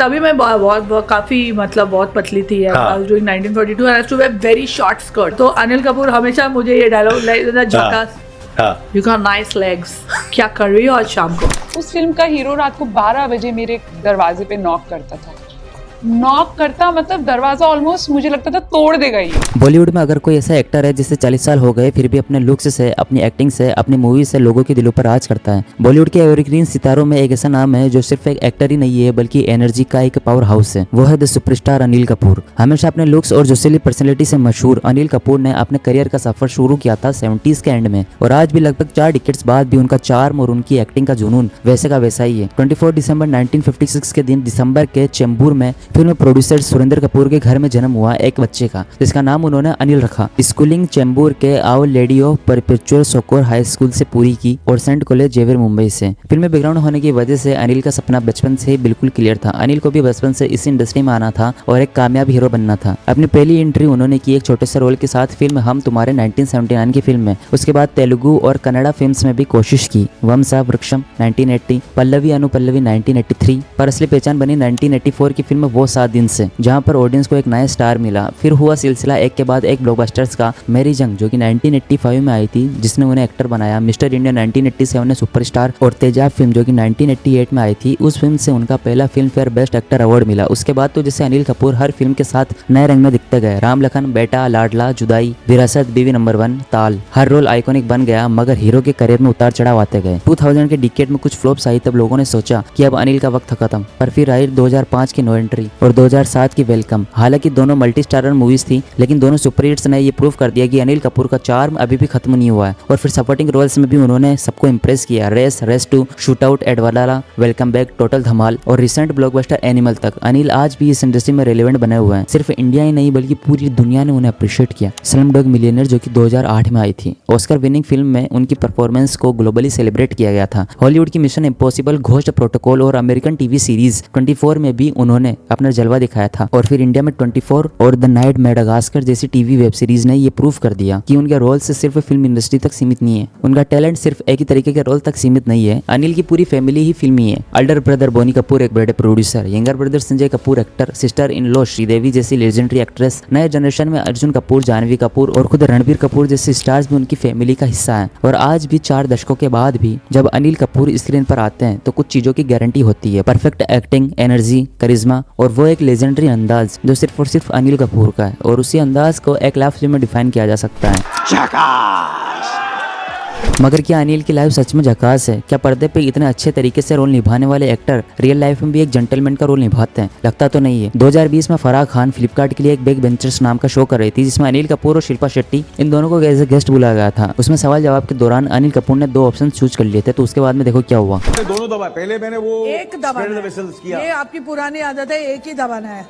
तभी मैं बहुत काफी मतलब बहुत पतली थी। Doing 1942 and I used to wear very short skirt. तो अनिल कपूर हमेशा मुझे ये डायलॉग झकास, यू गॉट नाइस लेग्स, क्या कर रही हो आज शाम को। उस फिल्म का हीरो रात को 12 बजे मेरे दरवाजे पे नॉक करता मतलब दरवाजा ऑलमोस्ट मुझे लगता था तोड़ देगा ये। बॉलीवुड में अगर कोई ऐसा एक्टर है जिसे 40 साल हो गए फिर भी अपने लुक्स से, अपनी एक्टिंग से, अपनी मूवी से लोगों के दिलों पर राज करता है, बॉलीवुड के एवरग्रीन सितारों में एक ऐसा नाम है जो सिर्फ एक एक्टर ही नहीं है बल्कि एनर्जी का एक पावर हाउस है। वो है द सुपरस्टार अनिल कपूर। हमेशा अपने लुक्स और जोशीली पर्सनैलिटी से मशहूर अनिल कपूर ने अपने करियर का सफर शुरू किया था 70s के एंड में, और आज भी लगभग 4 डिकेड्स बाद भी उनका चार्म और उनकी एक्टिंग का जुनून वैसे का वैसा ही है। 24 दिसंबर 1956 के दिन दिसंबर के चेंबूर में फिल्म प्रोड्यूसर सुरेंद्र कपूर के घर में जन्म हुआ एक बच्चे का, जिसका नाम उन्होंने अनिल रखा। स्कूलिंग चेंबूर के our lady of perpetual succour high school से पूरी की और सेंट कॉलेज जेवियर मुंबई से। फिल्म में बैकग्राउंड होने की वजह से अनिल का सपना बचपन से ही बिल्कुल क्लियर था। अनिल को भी बचपन से इस इंडस्ट्री में आना था और एक कामयाब हीरो बनना था। अपनी पहली एंट्री उन्होंने की एक छोटे से रोल के साथ फिल्म हम तुम्हारे 1979 की फिल्म में। उसके बाद तेलुगु और कन्नड़ा फिल्म्स में भी कोशिश की। वंशा वृक्षम 1980, पल्लवी अनुपल्लवी 1983, पर असली पहचान बनी 1984 की फिल्म वो 7 दिन से, जहां पर ऑडियंस को एक नया स्टार मिला। फिर हुआ सिलसिला एक के बाद एक ब्लॉकबस्टर्स का। मेरी जंग जो कि 1985 में आई थी, जिसने उन्हें एक्टर बनाया। मिस्टर इंडिया 1987 में सुपरस्टार, और तेजाब फिल्म जो कि 1988 में आई थी, उस फिल्म से उनका पहला film fair best actor award मिला। उसके बाद तो जैसे अनिल कपूर हर फिल्म के साथ नए रंग में दिखते गए। राम लखन, बेटा, लाडला, जुदाई, विरासत, बीवी नंबर 1, ताल, हर रोल आइकॉनिक बन गया, मगर हीरो के करियर में उतार चढ़ाव आते गए। 2000 के डिकेड में कुछ फ्लॉप्स आई, तब लोगों ने सोचा कि अब अनिल का वक्त खत्म, पर फिर आई 2005 की नो एंट्री और 2007 की वेलकम। हालांकि दोनों मल्टी स्टारर मूवीज थी, लेकिन दोनों सुपरहिट्स ने ये प्रूव कर दिया कि अनिल कपूर का चार्म अभी भी खत्म नहीं हुआ है। और फिर सपोर्टिंग रोल्स में भी उन्होंने सबको इंप्रेस किया। रेस, रेस 2, शूट आउट, एडवाला, वेलकम बैक, टोटल धमाल और रिसेंट ब्लॉकबस्टर एनिमल तक अनिल आज भी इस इंडस्ट्री में रेलेवेंट बने हुए हैं। सिर्फ इंडिया ही नहीं बल्कि पूरी दुनिया ने उन्हें अप्रिशिएट किया। स्लमडॉग मिलियनेयर जो कि 2008 में आई थी, ऑस्कर विनिंग फिल्म में उनकी परफॉर्मेंस को ग्लोबली सेलिब्रेट किया गया था। हॉलीवुड की मिशन इम्पॉसिबल, घोस्ट प्रोटोकॉल और अमेरिकन टीवी सीरीज 24 में भी उन्होंने अपना जलवा दिखाया था। और फिर इंडिया में 24 और द नाइट मेडागास्कर जैसी टीवी वेब सीरीज ने ये प्रूव कर दिया कि उनके रोल से सिर्फ फिल्म इंडस्ट्री तक सीमित नहीं है, उनका टैलेंट सिर्फ एक ही तरीके के रोल तक सीमित नहीं है। अनिल की पूरी फैमिली ही फिल्मी है। अल्डर ब्रदर बोनी कपूर एक बड़े producer, younger brother Sanjay Kapoor actor, sister in law Sridevi जैसी लेजेंडरी एक्ट्रेस, नए जनरेशन में अर्जुन कपूर, जानवी कपूर और खुद रणबीर कपूर जैसे स्टार्स भी उनकी फैमिली का हिस्सा है। और आज भी 4 दशकों के बाद भी जब अनिल कपूर स्क्रीन पर आते हैं तो कुछ चीजों की गारंटी होती है। परफेक्ट एक्टिंग, एनर्जी, करिश्मा और वो एक लेजेंडरी अंदाज जो सिर्फ और सिर्फ अनिल कपूर का है। और उसी अंदाज को एक लफ्ज में डिफाइन किया जा सकता है, मगर क्या अनिल की लाइफ सच में झकास है? क्या पर्दे पे इतने अच्छे तरीके से रोल निभाने वाले एक्टर रियल लाइफ में भी एक जेंटलमैन का रोल निभाते हैं? लगता तो नहीं है। 2020 में फराह खान फ्लिपकार्ट के लिए एक बैक बेंचर्स नाम का शो कर रही थी, जिसमें अनिल कपूर और शिल्पा शेट्टी इन दोनों को एज ए गेस्ट बुलाया गया था। उसमें सवाल जवाब के दौरान अनिल कपूर ने 2 ऑप्शन चूज कर लिए थे, तो उसके बाद में देखो क्या हुआ। दोनों दबा, पहले मैंने वो एक दबाना है। ये आपकी पुरानी आदत है, एक ही दबाना है।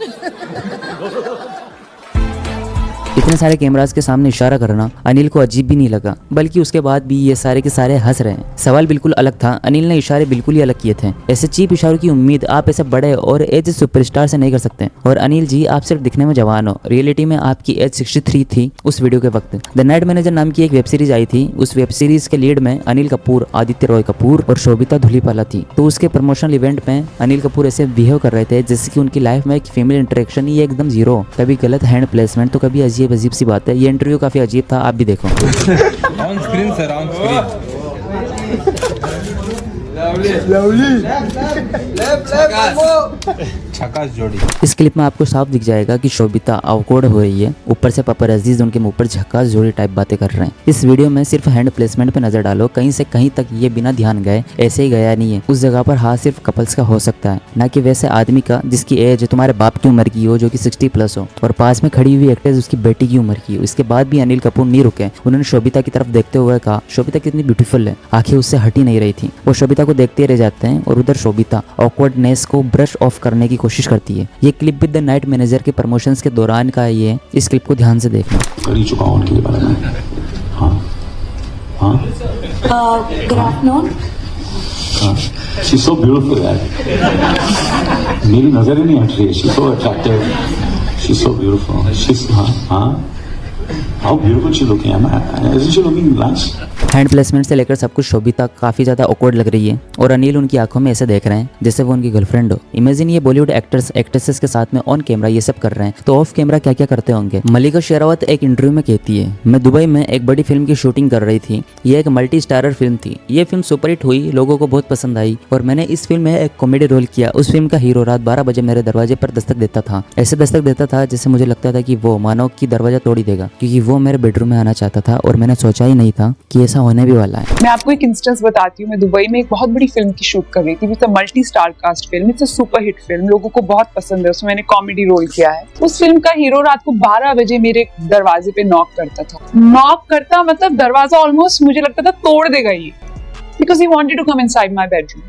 इतने सारे कैमरास के सामने इशारा करना अनिल को अजीब भी नहीं लगा, बल्कि उसके बाद भी ये सारे के सारे हंस रहे हैं। सवाल बिल्कुल अलग था, अनिल ने इशारे बिल्कुल ही अलग किए थे। ऐसे चीप इशारों की उम्मीद आप ऐसे बड़े और एज सुपरस्टार से नहीं कर सकते। और अनिल जी, आप सिर्फ दिखने में जवान हो, रियलिटी में आपकी एज 63 थी उस वीडियो के वक्त। द नाइट मैनेजर नाम की एक वेब सीरीज आई थी, उस वेब सीरीज के लीड में अनिल कपूर, आदित्य रॉय कपूर और शोभिता धुलीपाला थी। तो उसके प्रमोशनल इवेंट में अनिल कपूर ऐसे बिहेव कर रहे थे जैसे कि उनकी लाइफ में एक फीमेल इंटरेक्शन ही एकदम जीरो, कभी गलत हैंड प्लेसमेंट, तो कभी अजीब सी बात है। ये इंटरव्यू काफी अजीब था, आप भी देखो। On screen sir, on screen. छक्कास जोड़ी। इस क्लिप में आपको साफ दिख जाएगा कि शोभिता ऑकवर्ड हो रही है, ऊपर से पापराजीज उनके मुंह पर झक्कास जोड़ी टाइप बातें कर रहे हैं। इस वीडियो में सिर्फ हैंड प्लेसमेंट पे नजर डालो, कहीं से कहीं तक ये बिना ध्यान गए ऐसे ही गया नहीं है। उस जगह पर हाथ सिर्फ कपल्स का हो सकता है, ना कि वैसे आदमी का जिसकी एज तुम्हारे बाप की उम्र की हो, जो कि 60+ हो, और पास में खड़ी हुई एक्ट्रेस उसकी बेटी की उम्र की हो। इसके बाद भी अनिल कपूर नहीं रुके, उन्होंने शोभिता की तरफ देखते हुए कहा, शोभिता कितनी ब्यूटीफुल है। आंखें उससे हटी नहीं रही थी, वो शोभिता को देखते रह जाते हैं और उधर शोभिता ऑकवर्डनेस को ब्रश ऑफ करने की कोशिश करती है। ये क्लिप भी द नाइट मैनेजर के प्रमोशंस के दौरान का है। इस क्लिप को ध्यान से देखना। कर ही चुका हूं उनके बारे में। हाँ हाँ good afternoon. She is so beautiful यार, मेरी नजर ही नहीं हट रही है। She is so attractive, she is so beautiful. She is हाँ How beautiful she looking. Isn't she looking nice? Hand placement से लेकर सब कुछ शोभिता काफी ज्यादा ऑकवर्ड लग रही है और अनिल उनकी आंखों में ऐसे देख रहे हैं जैसे वो उनकी गर्लफ्रेंड हो। इमेजिन ये बॉलीवुड एक्टर्स एक्ट्रेसेस के साथ में ऑन कैमरा ये सब कर रहे हैं तो ऑफ कैमरा क्या क्या करते होंगे। मल्लिका शेरावत एक इंटरव्यू में कहती है, मैं दुबई में एक बड़ी फिल्म की शूटिंग कर रही थी। ये एक मल्टी स्टारर फिल्म थी। ये फिल्म सुपरहिट हुई, लोगों को बहुत पसंद आई और मैंने इस फिल्म में एक कॉमेडी रोल किया। उस फिल्म का हीरो रात 12 बजे मेरे दरवाजे पर दस्तक देता था। ऐसे दस्तक देता था जैसे मुझे लगता था कि वो मानो कि दरवाजा तोड़ ही देगा, क्योंकि वो मेरे बेडरूम में आना चाहता था और मैंने सोचा ही नहीं था कि ऐसा होने भी वाला है। मैं आपको एक इंस्टेंस बताती हूँ। मैं दुबई में एक बहुत बड़ी फिल्म की शूट कर रही थी। It's a multi star cast film, it's a super hit film, लोगों को बहुत पसंद है। उसमें मैंने कॉमेडी रोल किया है। उस फिल्म का हीरो रात को 12 बजे मेरे दरवाजे पे नॉक करता था। नॉक करता मतलब दरवाजा ऑलमोस्ट मुझे लगता था तोड़ देगा ये, because he wanted to come inside my bedroom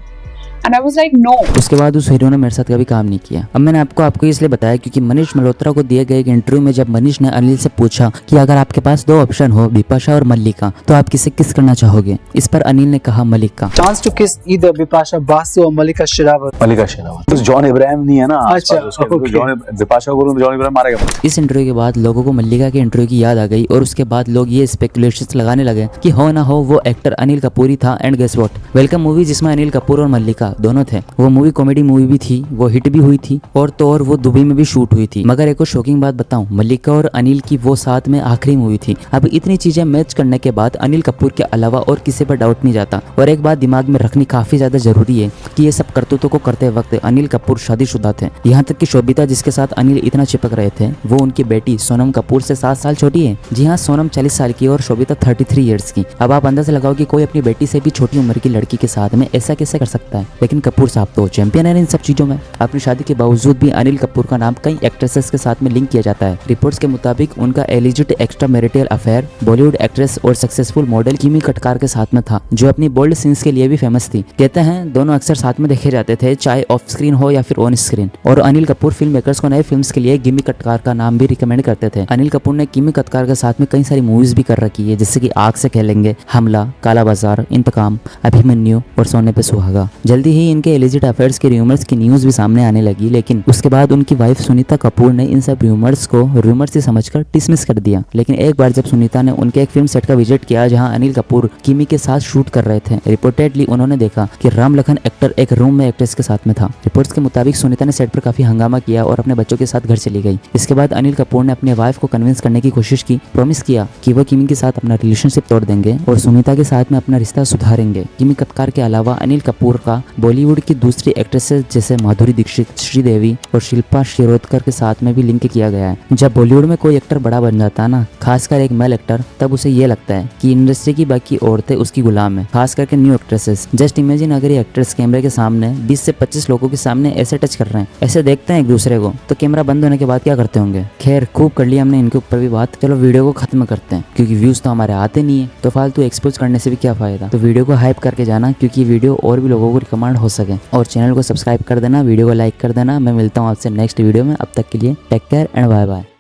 and I was like no. उसके बाद उस हीरो ने मेरे साथ कभी काम नहीं किया। अब मैंने आपको इसलिए बताया क्योंकि मनीष मल्होत्रा को दिए गए एक इंटरव्यू में जब मनीष ने अनिल से पूछा कि अगर आपके पास 2 ऑप्शन हो, बिपाशा और मल्लिका, तो आप किसे किस करना चाहोगे। इस पर अनिल ने कहा मल्लिका। चांस टू किस ईदर बिपाशा बासु और मल्लिका शेरावत। मल्लिका शेरावत। तो जॉन इब्राहिम नहीं है ना। अच्छा, ओके। जॉन बिपाशा को बोलूं तो जॉन इब्राहिम मारेगा। इस इंटरव्यू के बाद लोगों को मल्लिका के इंटरव्यू की याद आ गई और उसके बाद लोग ये स्पेकुलेशंस लगाने लगे कि हो ना हो वो एक्टर अनिल कपूर ही था। And guess what, Welcome movie जिसमें अनिल कपूर और मल्लिका दोनों थे, वो मूवी कॉमेडी मूवी भी थी, वो हिट भी हुई थी और तो और वो दुबई में भी शूट हुई थी। मगर एक और शॉकिंग बात बताऊं, मल्लिका और अनिल की वो साथ में आखिरी मूवी थी। अब इतनी चीजें मैच करने के बाद अनिल कपूर के अलावा और किसी पर डाउट नहीं जाता। और एक बात दिमाग में रखनी काफी ज्यादा जरूरी है कि ये सब करतूतों को करते वक्त अनिल कपूर शादीशुदा थे। यहाँ तक कि शोभिता जिसके साथ अनिल इतना चिपक रहे थे वो उनकी बेटी सोनम कपूर से 7 साल छोटी है। जी हाँ, सोनम 40 साल की और शोभिता 33 ईयर्स की। अब आप अंदाजा लगाओ कि कोई अपनी बेटी से भी छोटी उम्र की लड़की के साथ में ऐसा कैसे कर सकता है। लेकिन कपूर साहब तो चैंपियन है इन सब चीजों में। अपनी शादी के बावजूद भी अनिल कपूर का नाम कई एक्ट्रेसेस के साथ में लिंक किया जाता है। रिपोर्ट्स के मुताबिक उनका illicit extra marital affair Bollywood actress और सक्सेसफुल मॉडल किमी कटकार के साथ में था, जो अपनी बोल्ड सीन्स के लिए भी फेमस थी। कहते हैं दोनों अक्सर साथ में देखे जाते थे, चाहे ऑफ स्क्रीन हो या फिर ऑन स्क्रीन। और अनिल कपूर फिल्म मेकर्स को नए फिल्म्स के लिए किमी कटकार का नाम भी रिकमेंड करते थे। अनिल कपूर ने किमी कटकार के साथ में कई सारी मूवीज भी कर रखी है, जैसे कि आग से खेलेंगे, हमला, काला बाजार, इंतकाम, अभिमन्यु और सोने पे सुहागा। जल्दी ही इनके एलिजिट अफेयर्स के रूमर्स की न्यूज भी सामने आने लगी, लेकिन उसके बाद उनकी वाइफ सुनीता कपूर ने इन सब रूमर्स को रूमर्स ही समझकर डिसमिस कर दिया। लेकिन एक बार जब सुनीता ने उनके एक फिल्म सेट का विजिट किया जहां अनिल कपूर किमी के साथ शूट कर रहे थे, रिपोर्टेडली उन्होंने देखा कि राम लखन एक्टर एक रूम में एक्ट्रेस के साथ में था। रिपोर्ट्स के मुताबिक सुनीता ने सेट पर काफी हंगामा किया और अपने बच्चों के साथ घर चली गई। इसके बाद अनिल कपूर ने अपने वाइफ को कन्विंस करने की कोशिश की, प्रॉमिस किया कि वो किमी के साथ अपना रिलेशनशिप तोड़ देंगे और सुनीता के साथ में अपना रिश्ता सुधारेंगे। किमी कटकार के अलावा अनिल कपूर का बॉलीवुड की दूसरी एक्ट्रेसेस जैसे माधुरी दीक्षित, श्रीदेवी और शिल्पा शिरोडकर के साथ में भी लिंक किया गया है। जब बॉलीवुड में कोई एक्टर बड़ा बन जाता है ना, खासकर एक मेल एक्टर, तब उसे ये लगता है कि इंडस्ट्री की बाकी औरतें उसकी गुलाम है, खास करके न्यू एक्ट्रेसेस। जस्ट इमेजिन अगर ये एक्ट्रेस कैमरे के सामने 20 से 25 लोगों के सामने ऐसे टच कर रहे हैं, ऐसे देखते हैं एक दूसरे को, तो कैमरा बंद होने के बाद क्या करते होंगे। खैर, खूब कर लिया हमने इनके ऊपर भी बात। चलो वीडियो को खत्म करते हैं, क्योंकि व्यूज तो हमारे आते नहीं है, तो फालतू एक्सपोज करने से भी क्या फायदा। तो वीडियो को हाइप करके जाना, क्योंकि वीडियो और भी लोगों को रिकमेंड हो सके, और चैनल को सब्सक्राइब कर देना, वीडियो को लाइक कर देना। मैं मिलता हूँ आपसे नेक्स्ट वीडियो में। अब तक के लिए take care and bye bye.